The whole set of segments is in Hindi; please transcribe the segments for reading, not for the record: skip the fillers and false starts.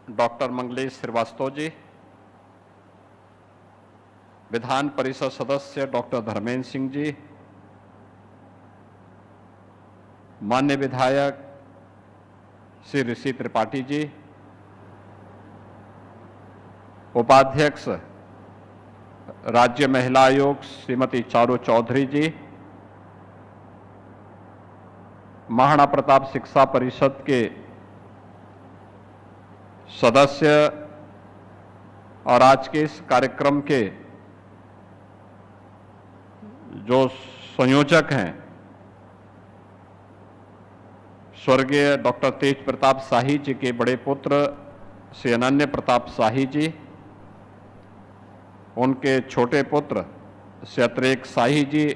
डॉक्टर मंगलेश श्रीवास्तव जी, विधान परिषद सदस्य डॉक्टर धर्मेंद्र सिंह जी, माननीय विधायक श्री ऋषि त्रिपाठी जी, उपाध्यक्ष राज्य महिला आयोग श्रीमती चारू चौधरी जी, महाराणा प्रताप शिक्षा परिषद के सदस्य और आज के इस कार्यक्रम के जो संयोजक हैं, स्वर्गीय डॉक्टर तेज प्रताप शाही जी के बड़े पुत्र श्री अनन्य प्रताप शाही जी, उनके छोटे पुत्र श्री अतिरेक शाही जी,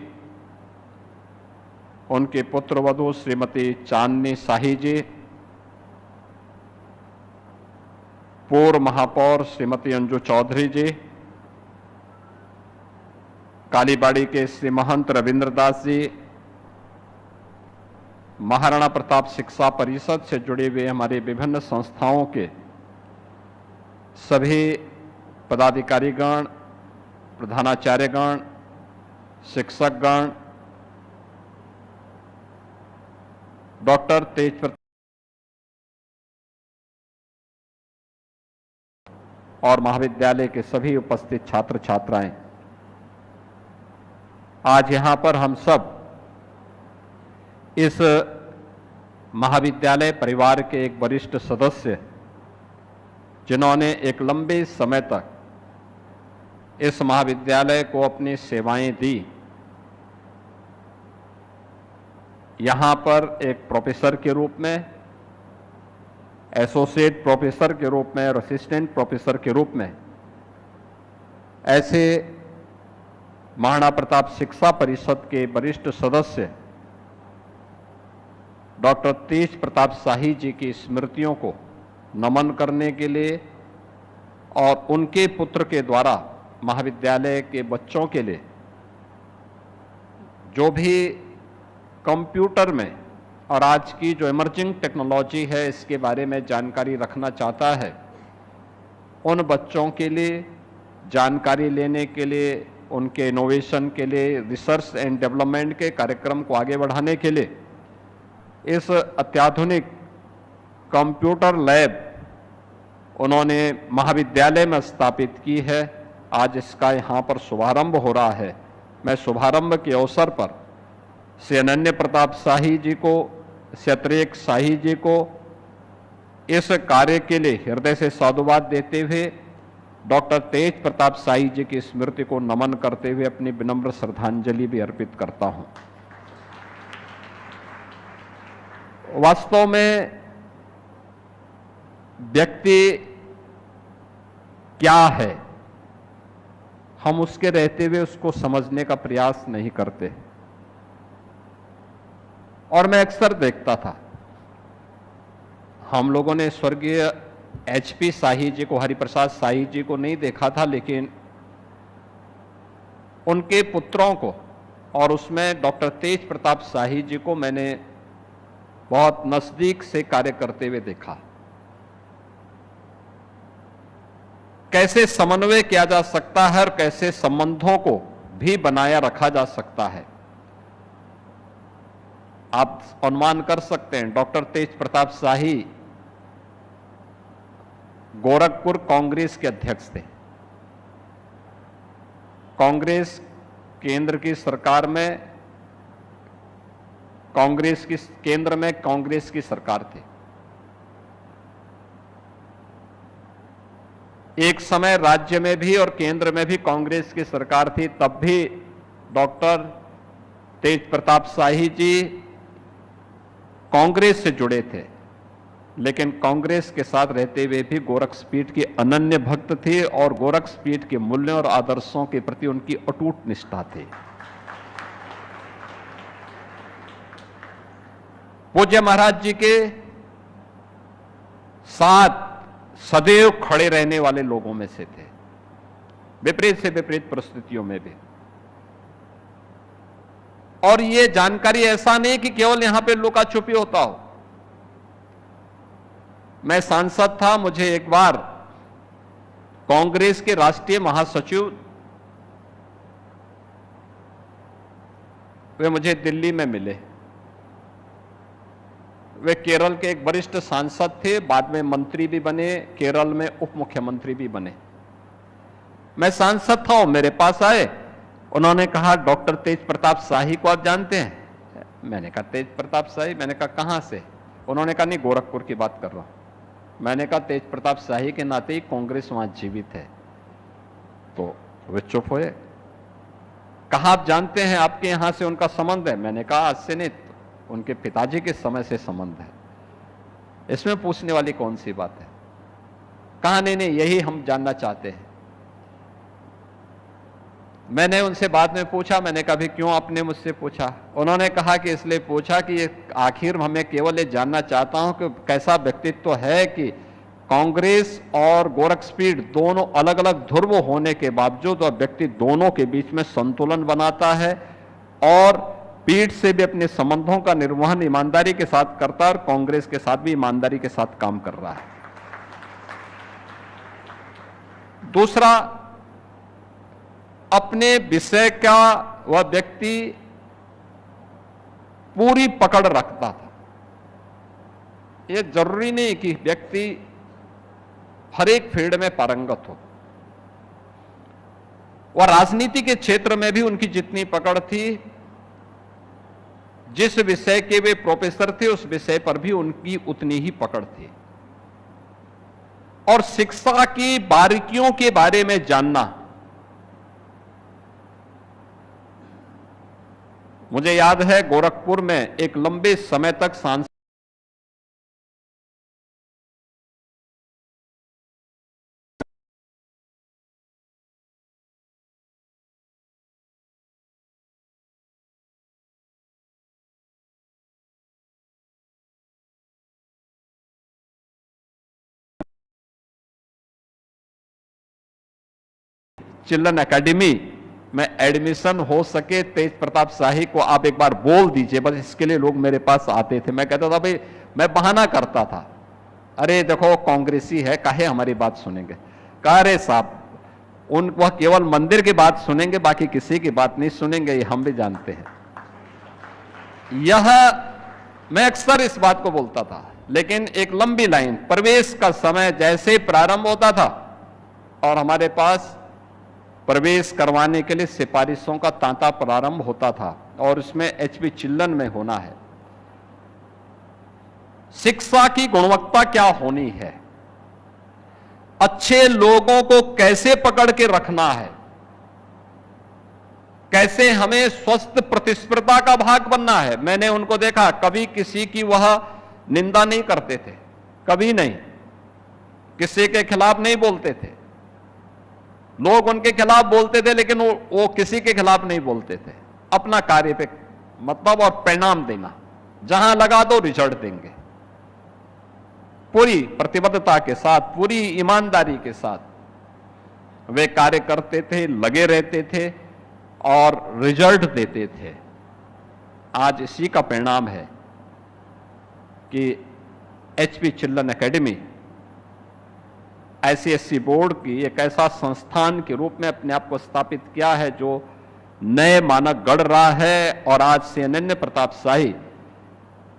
उनके पुत्रवधू श्रीमती चांदनी शाही जी, पूर्व महापौर श्रीमती अंजू चौधरी जी, कालीबाड़ी के श्री महंत रविंद्र दास जी, महाराणा प्रताप शिक्षा परिषद से जुड़े हुए हमारे विभिन्न संस्थाओं के सभी पदाधिकारीगण, प्रधानाचार्यगण, शिक्षकगण, डॉक्टर तेज प्रताप और महाविद्यालय के सभी उपस्थित छात्र छात्राएं, आज यहां पर हम सब इस महाविद्यालय परिवार के एक वरिष्ठ सदस्य, जिन्होंने एक लंबे समय तक इस महाविद्यालय को अपनी सेवाएं दी, यहां पर एक प्रोफेसर के रूप में, एसोसिएट प्रोफेसर के रूप में और असिस्टेंट प्रोफेसर के रूप में, ऐसे महाराणा प्रताप शिक्षा परिषद के वरिष्ठ सदस्य डॉक्टर तेज प्रताप शाही जी की स्मृतियों को नमन करने के लिए और उनके पुत्र के द्वारा महाविद्यालय के बच्चों के लिए जो भी कंप्यूटर में और आज की जो इमर्जिंग टेक्नोलॉजी है इसके बारे में जानकारी रखना चाहता है, उन बच्चों के लिए जानकारी लेने के लिए, उनके इनोवेशन के लिए, रिसर्च एंड डेवलपमेंट के कार्यक्रम को आगे बढ़ाने के लिए इस अत्याधुनिक कंप्यूटर लैब उन्होंने महाविद्यालय में स्थापित की है। आज इसका यहाँ पर शुभारंभ हो रहा है। मैं शुभारंभ के अवसर पर श्री अनन्य प्रताप शाही जी को, श्री अतिरेक शाही जी को इस कार्य के लिए हृदय से साधुवाद देते हुए डॉक्टर तेज प्रताप शाही जी की स्मृति को नमन करते हुए अपनी विनम्र श्रद्धांजलि भी अर्पित करता हूं। वास्तव में व्यक्ति क्या है, हम उसके रहते हुए उसको समझने का प्रयास नहीं करते। और मैं अक्सर देखता था, हम लोगों ने स्वर्गीय HP शाही जी को, हरिप्रसाद शाही जी को नहीं देखा था, लेकिन उनके पुत्रों को और उसमें डॉक्टर तेज प्रताप शाही जी को मैंने बहुत नजदीक से कार्य करते हुए देखा। कैसे समन्वय किया जा सकता है और कैसे संबंधों को भी बनाया रखा जा सकता है। आप अनुमान कर सकते हैं, डॉक्टर तेज प्रताप शाही गोरखपुर कांग्रेस के अध्यक्ष थे। कांग्रेस केंद्र की सरकार में, केंद्र में कांग्रेस की सरकार थी। एक समय राज्य में भी और केंद्र में भी कांग्रेस की सरकार थी, तब भी डॉक्टर तेज प्रताप शाही जी कांग्रेस से जुड़े थे, लेकिन कांग्रेस के साथ रहते हुए भी गोरक्षपीठ के अनन्य भक्त थे और गोरक्षपीठ के मूल्यों और आदर्शों के प्रति उनकी अटूट निष्ठा थी। पूज्य महाराज जी के साथ सदैव खड़े रहने वाले लोगों में से थे, विपरीत से विपरीत परिस्थितियों में भी। और ये जानकारी ऐसा नहीं कि केवल यहां पे लुका छुपी होता हो। मैं सांसद था, मुझे एक बार कांग्रेस के राष्ट्रीय महासचिव वे मुझे दिल्ली में मिले। वे केरल के एक वरिष्ठ सांसद थे, बाद में मंत्री भी बने, केरल में उप मुख्यमंत्री भी बने। मैं सांसद था और मेरे पास आए। उन्होंने कहा, डॉक्टर तेज प्रताप शाही को आप जानते हैं? मैंने कहा, तेज प्रताप शाही? मैंने कहा, कहां से? उन्होंने कहा, नहीं, गोरखपुर की बात कर रहा हूं। मैंने कहा, तेज प्रताप शाही के नाते ही कांग्रेस वहां जीवित है। तो वे चुप हुए। कहा, आप जानते हैं, आपके यहां से उनका संबंध है? मैंने कहा, आज से नहीं, उनके पिताजी के समय से संबंध है, इसमें पूछने वाली कौन सी बात है? कहा, नहीं नहीं, यही हम जानना चाहते हैं। मैंने उनसे बाद में पूछा, मैंने कहा, भी क्यों आपने मुझसे पूछा? उन्होंने कहा कि इसलिए पूछा कि आखिर हमें केवल ये जानना चाहता हूं कि कैसा व्यक्तित्व है कि कांग्रेस और गोरखस्पीड दोनों अलग अलग ध्रुव होने के बावजूद वह व्यक्ति दोनों के बीच में संतुलन बनाता है और पीठ से भी अपने संबंधों का निर्वहन ईमानदारी के साथ करता है और कांग्रेस के साथ भी ईमानदारी के साथ काम कर रहा है। दूसरा, अपने विषय का वह व्यक्ति पूरी पकड़ रखता था। यह जरूरी नहीं कि व्यक्ति हर एक फील्ड में पारंगत हो। वह राजनीति के क्षेत्र में भी उनकी जितनी पकड़ थी, जिस विषय के वे प्रोफेसर थे उस विषय पर भी उनकी उतनी ही पकड़ थी। और शिक्षा की बारीकियों के बारे में जानना, मुझे याद है गोरखपुर में एक लंबे समय तक सांसद चिल्ड्रन एकेडमी में एडमिशन हो सके तेज प्रताप शाही को आप एक बार बोल दीजिए, बस इसके लिए लोग मेरे पास आते थे। मैं कहता था, भाई मैं बहाना करता था, अरे देखो कांग्रेसी है, काहे हमारी बात सुनेंगे? कहा, अरे साहब, वह केवल मंदिर की बात सुनेंगे, बाकी किसी की बात नहीं सुनेंगे, ये हम भी जानते हैं। यह मैं अक्सर इस बात को बोलता था। लेकिन एक लंबी लाइन, प्रवेश का समय जैसे प्रारंभ होता था और हमारे पास प्रवेश करवाने के लिए सिफारिशों का तांता प्रारंभ होता था और उसमें एचपी चिल्लन में होना है। शिक्षा की गुणवत्ता क्या होनी है, अच्छे लोगों को कैसे पकड़ के रखना है, कैसे हमें स्वस्थ प्रतिस्पर्धा का भाग बनना है। मैंने उनको देखा, कभी किसी की वह निंदा नहीं करते थे, कभी नहीं, किसी के खिलाफ नहीं बोलते थे। लोग उनके खिलाफ बोलते थे लेकिन वो किसी के खिलाफ नहीं बोलते थे। अपना कार्य पे मतलब और परिणाम देना, जहां लगा दो रिजल्ट देंगे, पूरी प्रतिबद्धता के साथ, पूरी ईमानदारी के साथ वे कार्य करते थे, लगे रहते थे और रिजल्ट देते थे। आज इसी का परिणाम है कि HP children academy ICSE board की एक ऐसा संस्थान के रूप में अपने आप को स्थापित किया है जो नए मानक गढ़ रहा है और आज से अनन्य प्रताप शाही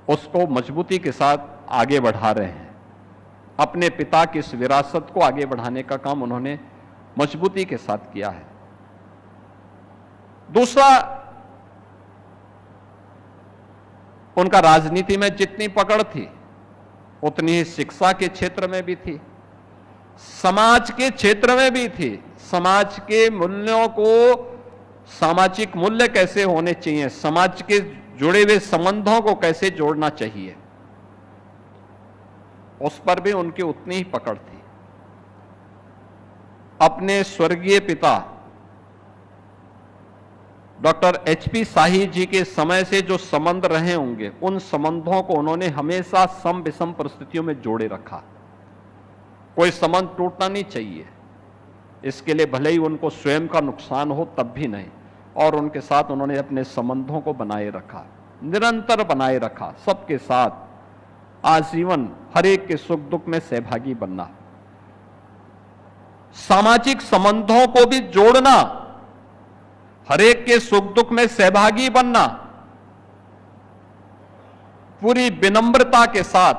उसको मजबूती के साथ आगे बढ़ा रहे हैं। अपने पिता की इस विरासत को आगे बढ़ाने का काम उन्होंने मजबूती के साथ किया है। दूसरा, उनका राजनीति में जितनी पकड़ थी उतनी ही शिक्षा के क्षेत्र में भी थी, समाज के क्षेत्र में भी थी। समाज के मूल्यों को, सामाजिक मूल्य कैसे होने चाहिए, समाज के जुड़े हुए संबंधों को कैसे जोड़ना चाहिए, उस पर भी उनकी उतनी ही पकड़ थी। अपने स्वर्गीय पिता डॉक्टर एचपी शाही जी के समय से जो संबंध रहे होंगे, उन संबंधों को उन्होंने हमेशा सम विषम परिस्थितियों में जोड़े रखा। कोई संबंध टूटना नहीं चाहिए, इसके लिए भले ही उनको स्वयं का नुकसान हो तब भी नहीं। और उनके साथ उन्होंने अपने संबंधों को बनाए रखा, निरंतर बनाए रखा सबके साथ। आजीवन हर एक के सुख दुख में सहभागी बनना, सामाजिक संबंधों को भी जोड़ना, हर एक के सुख दुख में सहभागी बनना, पूरी विनम्रता के साथ,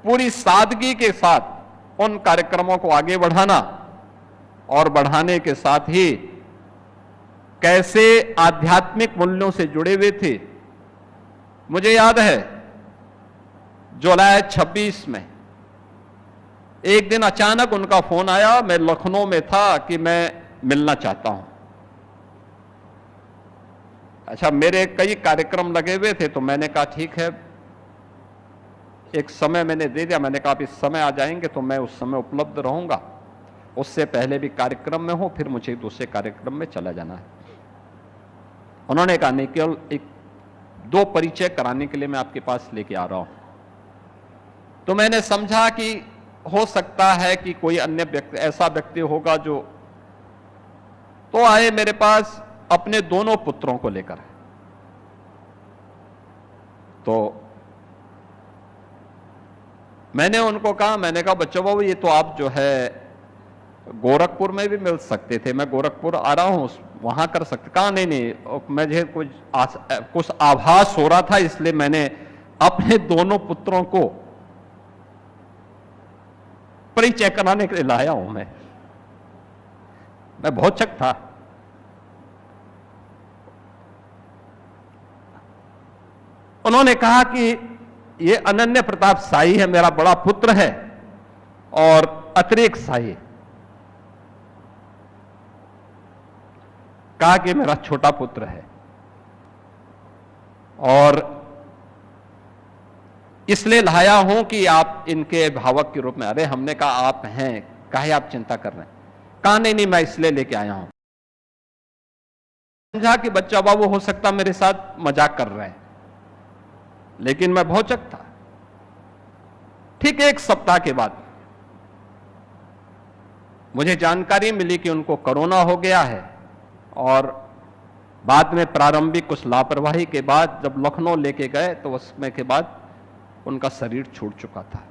पूरी सादगी के साथ उन कार्यक्रमों को आगे बढ़ाना और बढ़ाने के साथ ही कैसे आध्यात्मिक मूल्यों से जुड़े हुए थे। मुझे याद है जुलाई 26 में एक दिन अचानक उनका फोन आया, मैं लखनऊ में था कि मैं मिलना चाहता हूं। अच्छा, मेरे कई कार्यक्रम लगे हुए थे तो मैंने कहा ठीक है, एक समय मैंने दे दिया। मैंने कहा आप इस समय आ जाएंगे तो मैं उस समय उपलब्ध रहूंगा, उससे पहले भी कार्यक्रम में हो, फिर मुझे दूसरे कार्यक्रम में चला जाना है। उन्होंने कहा नहीं, केवल एक दो परिचय कराने के लिए मैं आपके पास लेके आ रहा हूं। तो मैंने समझा कि हो सकता है कि कोई अन्य व्यक्ति, ऐसा व्यक्ति होगा जो, तो आए मेरे पास अपने दोनों पुत्रों को लेकर। तो मैंने उनको कहा, मैंने कहा बच्चों बाबू ये तो आप जो है गोरखपुर में भी मिल सकते थे, मैं गोरखपुर आ रहा हूं, वहां कर सकते। कहा नहीं नहीं, मुझे कुछ आभास हो रहा था, इसलिए मैंने अपने दोनों पुत्रों को परिचय कराने के लिए लाया हूं। मैं भौचक था। उन्होंने कहा कि ये अनन्य प्रताप साई है, मेरा बड़ा पुत्र है, और अतिरेक साई कहा कि मेरा छोटा पुत्र है, और इसलिए लाया हूं कि आप इनके अभिभावक के रूप में। अरे हमने कहा आप हैं, काहे आप चिंता कर रहे हैं? कहा नहीं नहीं, मैं इसलिए लेके आया हूं। समझा कि बच्चा बाबू हो सकता मेरे साथ मजाक कर रहे हैं, लेकिन मैं भौचक था। ठीक एक सप्ताह के बाद मुझे जानकारी मिली कि उनको कोरोना हो गया है, और बाद में प्रारंभिक कुछ लापरवाही के बाद जब लखनऊ लेके गए तो उसमें के बाद उनका शरीर छूट चुका था।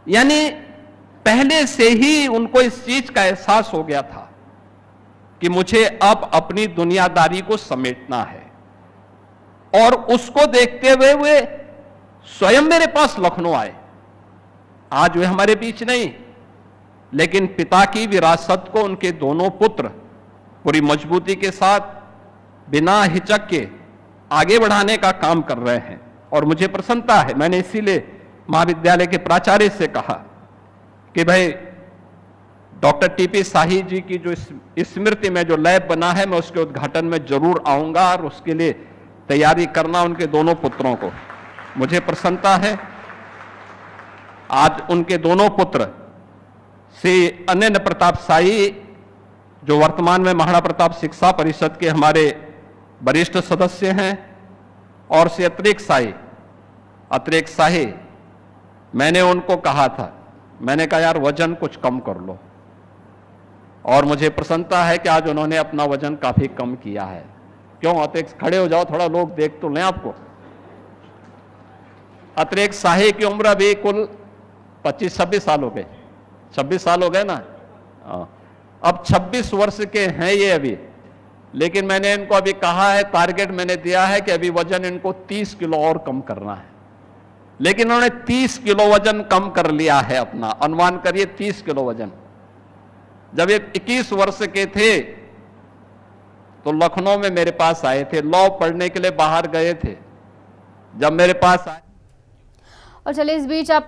यानी पहले से ही उनको इस चीज का एहसास हो गया था कि मुझे अब अपनी दुनियादारी को समेटना है, और उसको देखते हुए वे स्वयं मेरे पास लखनऊ आए। आज वे हमारे बीच नहीं, लेकिन पिता की विरासत को उनके दोनों पुत्र पूरी मजबूती के साथ बिना हिचक के आगे बढ़ाने का काम कर रहे हैं, और मुझे प्रसन्नता है। मैंने इसीलिए महाविद्यालय के प्राचार्य से कहा कि भाई डॉक्टर टीपी शाही जी की जो स्मृति में जो लैब बना है, मैं उसके उद्घाटन में जरूर आऊंगा, और उसके लिए तैयारी करना उनके दोनों पुत्रों को। मुझे प्रसन्नता है आज उनके दोनों पुत्र श्री अनन्य प्रताप साई, जो वर्तमान में महाराणा प्रताप शिक्षा परिषद के हमारे वरिष्ठ सदस्य हैं, और श्री अतिरेक शाही, मैंने उनको कहा था, मैंने कहा यार वजन कुछ कम कर लो, और मुझे प्रसन्नता है कि आज उन्होंने अपना वजन काफी कम किया है। क्यों अतिरेक, खड़े हो जाओ, थोड़ा लोग देख तो लें आपको। अतिरेक शाही की उम्र अभी कुल 25-26 साल हो गए, 26 साल हो गए ना। अब 26 वर्ष के हैं ये अभी, लेकिन मैंने इनको अभी कहा है, टारगेट मैंने दिया है कि अभी वजन इनको 30 किलो और कम करना है, लेकिन उन्होंने 30 किलो वजन कम कर लिया है अपना। अनुमान करिए 30 किलो वजन। जब ये 21 वर्ष के थे तो लखनऊ में मेरे पास आए थे, लॉ पढ़ने के लिए बाहर गए थे। जब मेरे पास आए, और चलिए इस बीच आप